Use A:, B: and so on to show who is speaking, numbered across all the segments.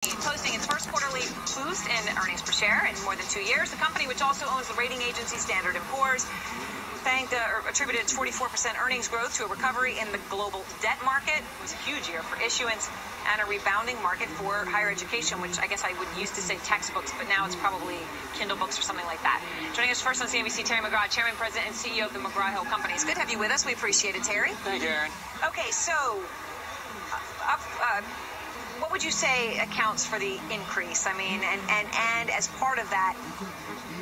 A: Posting its first quarterly boost in earnings per share in more than 2 years. The company, which also owns the rating agency Standard & Poor's, attributed its 44% earnings growth to a recovery in the global debt market. It was a huge year for issuance and a rebounding market for higher education, which I guess I would used to say textbooks, but now it's probably Kindle books or something like that. Joining us first on CNBC, Terry McGraw, Chairman, President, and CEO of the McGraw-Hill Company. It's good to have you with us. We appreciate it, Terry.
B: Thank you, Aaron.
A: Okay, so what would you say accounts for the increase? I mean, and as part of that,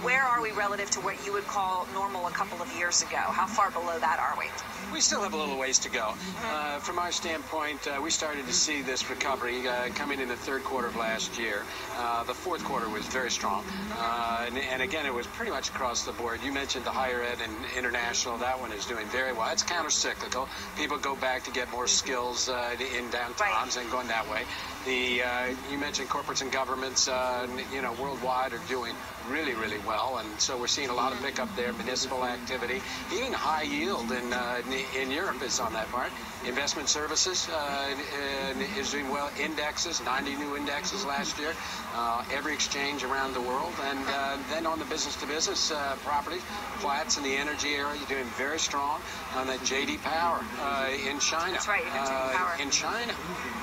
A: where are we relative to what you would call normal a couple of years ago? How far below that are we?
B: We still have a little ways to go. From our standpoint, we started to see this recovery coming in the third quarter of last year. The fourth quarter was very strong. And again, it was pretty much across the board. You mentioned the higher ed and international. That one is doing very well. It's counter-cyclical. People go back to get more skills in downtowns and going that way. You mentioned corporates and governments, worldwide are doing really, really well, and so we're seeing a lot of pickup there. Municipal activity, even high yield in Europe is on that part. Investment services is doing well. Indexes, 90 new indexes last year. Every exchange around the world, and then on the business-to-business properties, flats in the energy area, doing very strong. On that JD Power in China.
A: That's right, JD Power.
B: In China,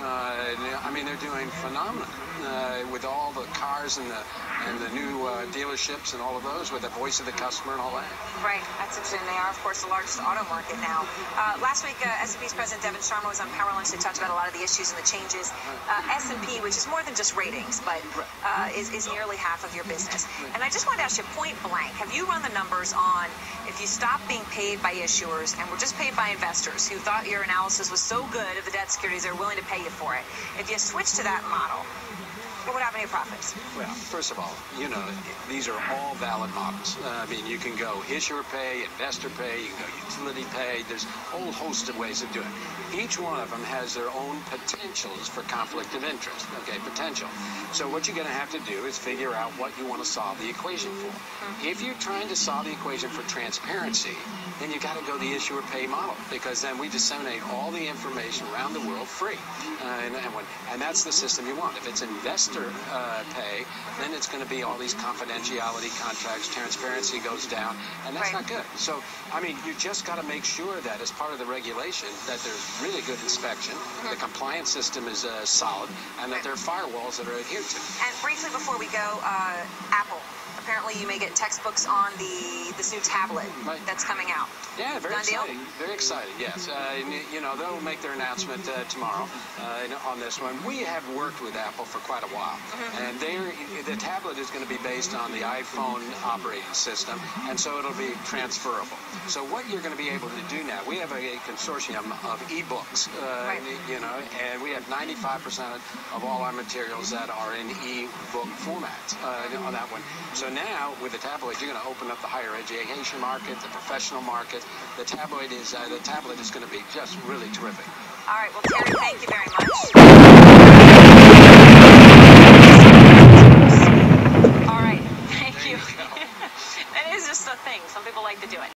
B: I mean, they're doing phenomenal with all the cars and the new dealerships and all of those, with the voice of the customer and all that.
A: Right, that's interesting. They are, of course, the largest auto market now. Last week, S&P's President Devin Sharma was on Power Lunch. They talked about a lot of the issues and the changes. S&P, which is more than just ratings, but is nearly half of your business. And I just wanted to ask you point blank, have you run the numbers on if you stop being paid by issuers and were just paid by investors who thought your analysis was so good of the debt securities they're willing to pay you for it? If you switch to that model, what would happen to your profits?
B: Well, first of all, these are all valid models. I mean, you can go issuer pay, investor pay, you can go utility pay. There's a whole host of ways of doing it. Each one of them has their own potentials for conflict of interest, potential. So what you're going to have to do is figure out what you want to solve the equation for. If you're trying to solve the equation for transparency, then you got to go the issuer pay model, because then we disseminate all the information around the world free. And that's the system you want. If it's investor pay, then it's going to be all these confidentiality contracts, transparency goes down, and that's not good. So, I mean, you just got to make sure that as part of the regulation that there's really good inspection, the compliance system is solid, and that there are firewalls that are adhered to.
A: And briefly before we go, Apple. Apparently you may get textbooks on this new tablet that's coming out.
B: Yeah, very exciting. Very exciting, yes. They'll make their announcement tomorrow on this one. We have worked with Apple for quite a while, and the tablet is going to be based on the iPhone operating system, and so it'll be transferable. So what you're going to be able to do now, we have a consortium of e-books, and we have 95% of all our materials that are in e-book format on that one. So now, with the tablet, you're going to open up the higher education market, the professional market. The tablet is going to be just really terrific.
A: All right. Well, Terry, thank you very much.